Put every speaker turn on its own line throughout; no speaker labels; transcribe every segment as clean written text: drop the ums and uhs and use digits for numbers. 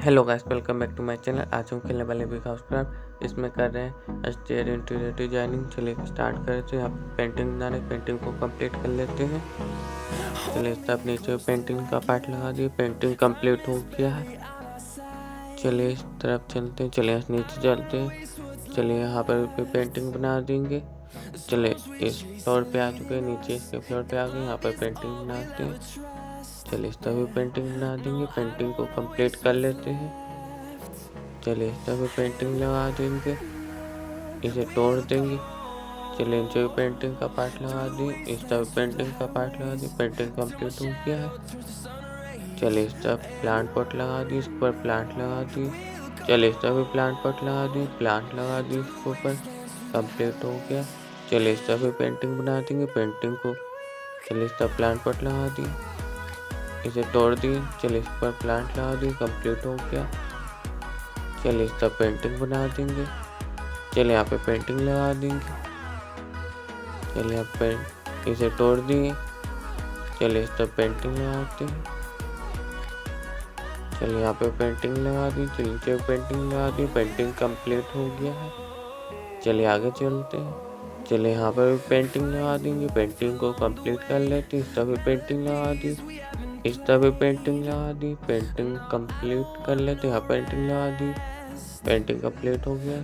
Hello guys, welcome back to my channel. आज हम खेलने वाले बिग हाउस क्राफ्ट। इसमें कर रहे हैं एक्सटीरियर इंटीरियर डिजाइनिंग। चलिए स्टार्ट करें। तो यहाँ पे पेंटिंग बना रहे, पेंटिंग को कंप्लीट कर लेते हैं। चलिए सब नीचे पेंटिंग का पार्ट लगा दिए, पेंटिंग कंप्लीट हो गया है। चलिए इस तरफ चलते हैं, चलिए नीचे चलते हैं। चलिए यहाँ पर भी पेंटिंग बना देंगे। चलिए इस फ्लोर पे आ चुके हैं, नीचे इसके फ्लोर पे आ गए। यहाँ पर पेंटिंग बनाते हैं। चलिए इस तरह भी पेंटिंग बना देंगे, पेंटिंग को कंप्लीट कर लेते हैं। चलिए इस तरह पेंटिंग लगा देंगे, इसे तोड़ देंगे। चलिए नीचे पेंटिंग का पार्ट लगा दी, इस तरह पेंटिंग का पार्ट लगा दी, पेंटिंग कंप्लीट हो गया है। चलिए इस तरह प्लांट पॉट लगा दी, इस पर प्लांट लगा दी। चलिए इस तरह भी प्लांट पॉट लगा दी, प्लांट लगा दी, इसके ऊपर कंप्लीट हो गया। चलिए इस तरह भी पेंटिंग बना देंगे, पेंटिंग को। चलिए इस तरह प्लांट पॉट लगा दी, इसे तोड़ दिए। चलिए इस पर प्लांट लगा दी, कंप्लीट हो गया। चलिए इस तरह पेंटिंग बना देंगे। चलिए यहाँ पे पेंटिंग लगा देंगे। चलिए यहाँ इसे तोड़ दिए। चलिए इस तरह पेंटिंग लगाते हैं। चलिए यहाँ पे पेंटिंग लगा दी, चलिए पेंटिंग लगा दी, पेंटिंग कंप्लीट हो गया है। चलिए आगे चलते हैं। चलिए यहाँ पर भी पेंटिंग लगा देंगे, पेंटिंग को कंप्लीट कर लेते हैं। इस तरह भी पेंटिंग लगा दी, इस तरह भी पेंटिंग लगा दी, पेंटिंग कंप्लीट कर लेते हैं। यहाँ पेंटिंग लगा दी, पेंटिंग कंप्लीट हो गया।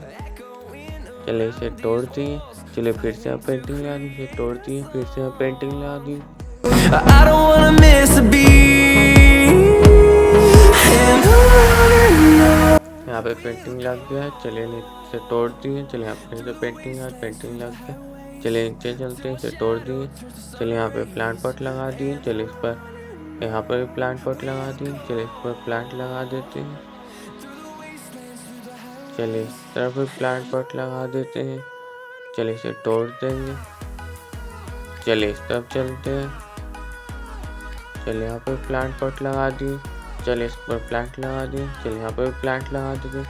चलिए इसे तोड़ दिए। चलिए फिर से आप पेंटिंग लगा दी, इसे तोड़ दिए, फिर से आप पेंटिंग लगा दी। यहाँ पे पेंटिंग लग गया है। चलिए नीचे तोड़ दिए। चलिए यहाँ फिर से पेंटिंग लग गया। चलिए नीचे चलते हैं, इसे तोड़ दिए। चलिए यहाँ पे प्लांट पॉट लगा दिए। चलिए इस पर यहाँ पर भी प्लांट पॉट लगा दिए। चलिए इस पर प्लांट लगा देते हैं। चलिए इस तरफ भी प्लांट पॉट लगा देते हैं। चलिए इसे तोड़ देंगे। चलिए इस तरफ चलते हैं। चलिए यहाँ पर प्लांट पॉट लगा दिए। चलिए इस पर प्लांट लगा दिए। चलिए यहाँ पर प्लांट लगा देते।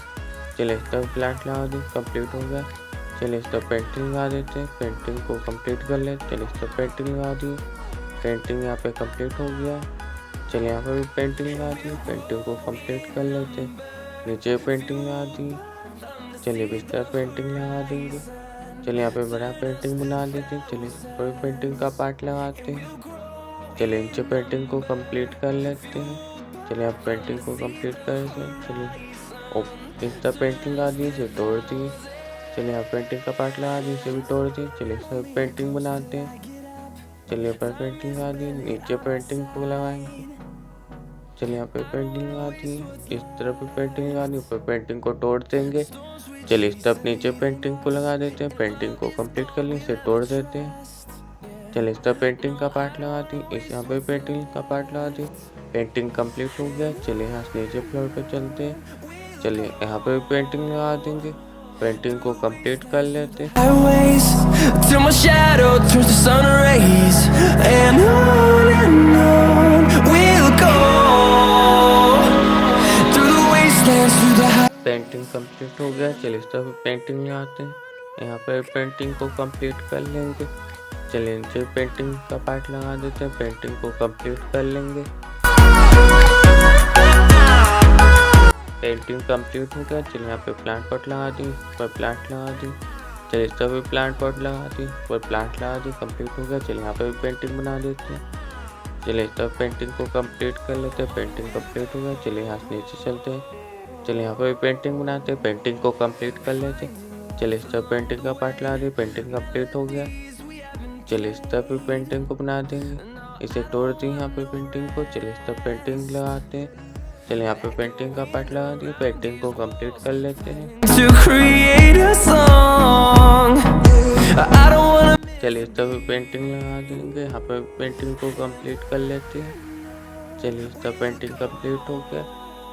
चलिए इस तरफ प्लांट लगा दी, कंप्लीट हो गया। चलिए इस तरफ पेंटिंग लगा देते हैं, पेंटिंग को कंप्लीट कर ले। चलिए इस तरफ पेंटिंग लगा दी, पेंटिंग यहाँ पे कंप्लीट हो गया। चलिए यहाँ पर भी पेंटिंग लगा दी, पेंटिंग को कंप्लीट कर लेते। नीचे पेंटिंग लगा दी। चलिए बिस्तर पेंटिंग लगा देंगे। चलिए यहाँ पे बड़ा पेंटिंग बना देते हैं। चलिए इस पर पेंटिंग का पार्ट लगाते हैं। चलिए नीचे पेंटिंग को कंप्लीट कर लेते हैं। चलिए आप पेंटिंग को कंप्लीट कर लेते हैं। चलिए इस तरह पेंटिंग लगा दी, इसे तोड़ दिए। चलिए आप पेंटिंग का पार्ट लगा दी, इसे भी तोड़ दिए। चलिए सब पेंटिंग बनाते हैं। चलिए ऊपर पेंटिंग लगा दी, नीचे पेंटिंग को लगाएंगे। चलिए यहाँ पे पेंटिंग लगा दी, इस तरफ भी पेंटिंग लगा दी, ऊपर पेंटिंग को तोड़ देंगे। चलिए इस तरफ नीचे पेंटिंग को लगा देते हैं, पेंटिंग को कंप्लीट कर ली, इसे तोड़ देते हैं। चलिए इस तरफ पेंटिंग का पार्ट लगा दी, इस यहाँ पे पेंटिंग का पार्ट लगा दी, पेंटिंग कंप्लीट हो गया। चलिए यहाँ से नीचे फ्लोर पे चलते हैं। चलिए यहाँ पे पेंटिंग लगा देंगे, पेंटिंग को कंप्लीट कर लेते हैं। पेंटिंग कंप्लीट हो गया। चलिए इस तरफ पेंटिंग लगाते हैं, यहाँ पे पेंटिंग को कंप्लीट कर लेंगे। चलिए नीचे पेंटिंग का पार्ट लगा देते हैं, पेंटिंग को कंप्लीट कर लेंगे। पेंटिंग कंप्लीट हो गया। चलिए यहाँ पे प्लांट पॉट लगा दी, पर प्लांट लगा दी। चलिए इस तरफ भी प्लांट पॉट लगा दी, पर प्लांट लगा दी, कंप्लीट हो गया। चलिए यहाँ पे भी पेंटिंग बना देते हैं। चलिए इस तरफ पेंटिंग को कंप्लीट कर लेते हैं, पेंटिंग कंप्लीट हो गया। चलिए यहाँ से नीचे चलते हैं। चलिए यहाँ पे पेंटिंग बनाते हैं, पेंटिंग को कंप्लीट कर लेते हैं। चलिए इस तरफ पेंटिंग का पार्ट लगा दी, पेंटिंग कंप्लीट हो गया। चलिए इस तरफ भी पेंटिंग को बना देंगे, इसे तोड़ दी यहाँ पे पेंटिंग को। चलिए इस तरफ पेंटिंग लगाते हैं। चलिए यहाँ पे पेंटिंग का पार्ट लगा दिए, पेंटिंग को कंप्लीट कर लेते हैं। चलिए इस तरफ पेंटिंग लगा देंगे, यहाँ पे पेंटिंग को कंप्लीट कर लेते हैं। चलिए इस तरफ पेंटिंग कंप्लीट हो गया।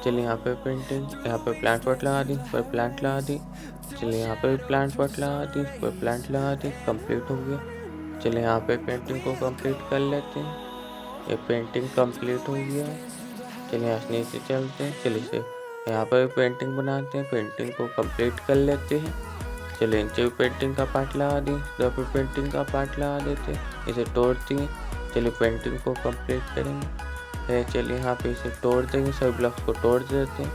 चलिए यहाँ पे पेंटिंग, यहाँ पे प्लांट पॉट लगा दी, पर प्लांट लगा दी। चलिए यहाँ पे प्लांट पॉट लगा दी, पर प्लांट लगा दी, कंप्लीट हो गया। चलिए यहाँ पे पेंटिंग को कंप्लीट कर लेते हैं, ये पेंटिंग कंप्लीट हो गया। चलिए यहाँ से नीचे चलते हैं। चलिए से यहाँ पर पेंटिंग बनाते हैं, पेंटिंग को कंप्लीट कर लेते हैं। चलिए नीचे पेंटिंग का पार्ट लगा दी, तो फिर पेंटिंग का पार्ट लगा देते हैं, इसे तोड़ते हैं। चलिए पेंटिंग को कंप्लीट करेंगे। है। चलिए यहाँ पे इसे तोड़ देंगे, सभी ब्लॉक्स को तोड़ देते हैं।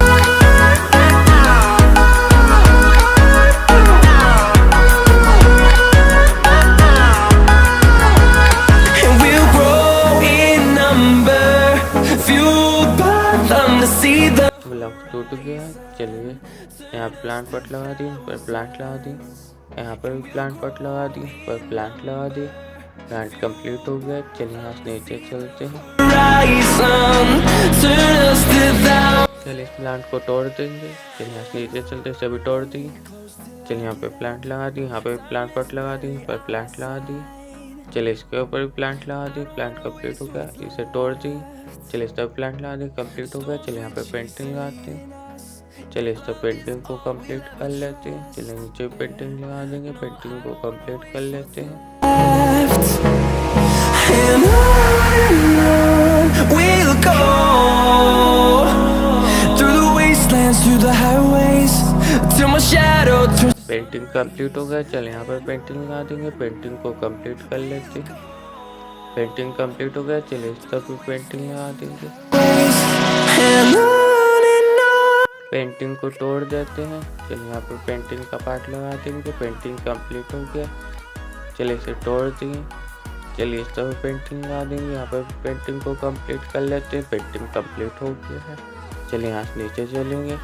ब्लॉक टूट गया। चलिए यहाँ प्लांट पॉट लगा दी, पर प्लांट लगा दी, यहाँ पर भी प्लांट पॉट लगा दी, पर प्लांट लगा दी। प्लांट कंप्लीट हो गया। चलिए यहाँ से नीचे चलते हैं। चलिए इस प्लांट को तोड़ देंगे। चलिए यहाँ से नीचे चलते, सभी तोड़ दी। चलिए यहाँ पे प्लांट लगा दी, यहाँ पे प्लांट पॉट लगा दी, पर प्लांट लगा दी। चलिए इसके ऊपर भी प्लांट लगा दी, प्लांट कंप्लीट हो गया। इसे तोड़ दी। चलिए इस तरफ प्लांट लगा दी, कंप्लीट हो गया। चलिए यहाँ पे पेंटिंग लगाते हैं। चलिए इस तरफ पेंटिंग को कंप्लीट कर लेते हैं। चलिए नीचे पेंटिंग लगा देंगे, पेंटिंग को कंप्लीट कर लेते हैं। पेंटिंग कंप्लीट हो गया। चलिए यहाँ पर पेंटिंग लगा देंगे, पेंटिंग को कंप्लीट कर लेते हैं। पेंटिंग कंप्लीट हो गया। चलिए इस तरफ भी पेंटिंग लगा देंगे। पेंटिंग को तोड़ देते हैं। चलिए यहाँ पर पेंटिंग का पार्ट लगा देंगे। पेंटिंग कंप्लीट हो गया। चलिए इसे तोड़ दिए। चलिए इस तरफ पेंटिंग लगा देंगे, यहाँ पर पेंटिंग को कंप्लीट कर लेते हैं। पेंटिंग कंप्लीट हो गया है। चलिए यहाँ से नीचे चलेंगे,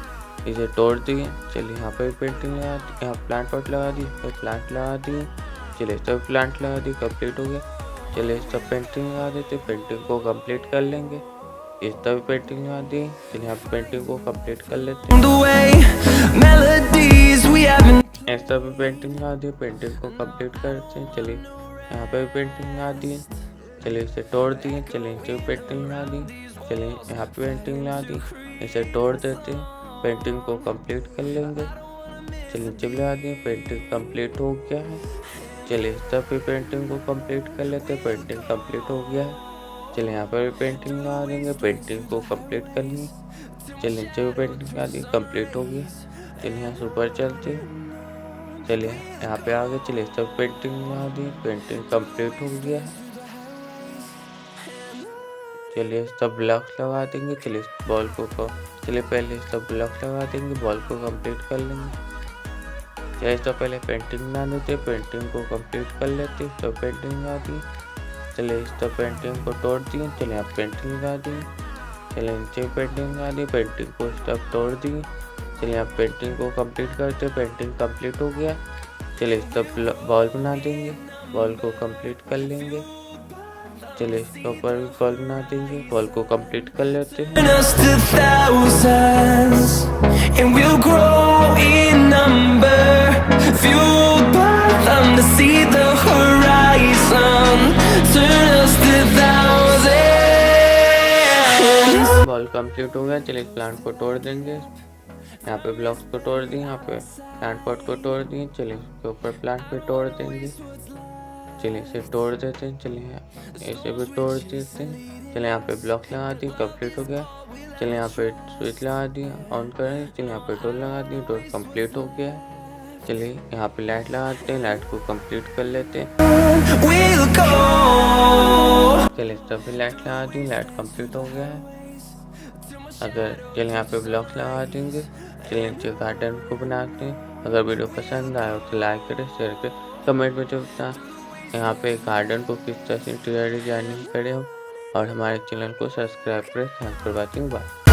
इसे तोड़ दिए। चलिए यहाँ पर पेंटिंग लगा दी, यहाँ प्लांट पॉट लगा दी, फिर प्लांट लगा दिए। चलिए इस तरफ प्लांट लगा दी, कंप्लीट हो गया। चलिए इस तरफ पेंटिंग लगा देते, पेंटिंग को कंप्लीट कर लेंगे। इस तरफ पेंटिंग लगा दी। चलिए यहाँ पेंटिंग को कंप्लीट कर लेते हैं। इस तरफ पेंटिंग लगा दी, पेंटिंग को कंप्लीट करते हैं। चलिए यहाँ पे पेंटिंग लगा दी। चलिए इसे तोड़ दिए। चलिए नीचे पेंटिंग लगा दी। चलिए यहाँ पे पेंटिंग लगा दी, इसे तोड़ देते हैं। पेंटिंग को कंप्लीट कर लेंगे। चलिए नीचे लगा दी, पेंटिंग कंप्लीट हो गया है। चलिए इस तरफ भी पेंटिंग को कंप्लीट कर लेते हैं। पेंटिंग कंप्लीट हो गया है। चलिए यहाँ पर भी पेंटिंग लगा देंगे, पेंटिंग को कंप्लीट कर लेंगे। चलिए नीचे भी पेंटिंग लगा दी, कंप्लीट हो गया। चलिए यहाँ से ऊपर चलते हैं। चलिए यहाँ पे आ गए। चलिए इस तरफ पेंटिंग लगा दी, पेंटिंग कंप्लीट हो गया है। चलिए इस तरफ ब्लॉक्स लगा देंगे। चलिए इस बॉल को चलिए पहले इस तरफ ब्लॉक्स लगा देंगे, बॉल को कंप्लीट कर लेंगे। चलिए इस तरफ पहले पेंटिंग बना देते, पेंटिंग को कंप्लीट कर लेते। इस तरफ पेंटिंग लगा दी। चलिए इस तरफ पेंटिंग को तोड़ दिए। चलिए आप पेंटिंग लगा दी। चलिए नीचे पेंटिंग लगा दी, पेंटिंग को इस तरफ तोड़ दी। चलिए आप पेंटिंग को कंप्लीट करते, पेंटिंग कंप्लीट हो गया। चलिए इस तरफ बॉल बना देंगे, बॉल को कंप्लीट कर लेंगे। चलिए इसके ऊपर भी बॉल बना देंगे, बॉल को कंप्लीट कर लेते हैं। बॉल कंप्लीट हो गया। चलिए प्लांट को तोड़ देंगे। यहाँ पे ब्लॉक्स को तोड़ दिए, यहाँ पे प्लांट पॉट को तोड़ दिए। चलिए इसके ऊपर प्लांट पे तोड़ देंगे। चलिए इसे तोड़ देते हैं। चलिए इसे भी तोड़ देते हैं। चलिए यहाँ पे ब्लॉक लगा दी, कंप्लीट हो गया। चलिए यहाँ पे स्विच लगा दी, ऑन करें। चलिए यहाँ पे डोर लगा दी, डोर कंप्लीट हो गया। चलिए यहाँ पे लाइट लगाते हैं, लाइट को कंप्लीट कर लेते हैं। चलिए इस तरफ भी लाइट लगा दी, लाइट कंप्लीट हो गया है। चलिए यहाँ पे ब्लॉक्स लगा देंगे। चलिए नीचे गार्डन को बनाते हैं। अगर वीडियो पसंद आए तो लाइक करें, शेयर करें, कमेंट में जो बताएं यहाँ पे गार्डन को किस तरह से इंटीरियर डिजाइनिंग करें और हमारे चैनल को सब्सक्राइब करें। Thanks for watching, bye.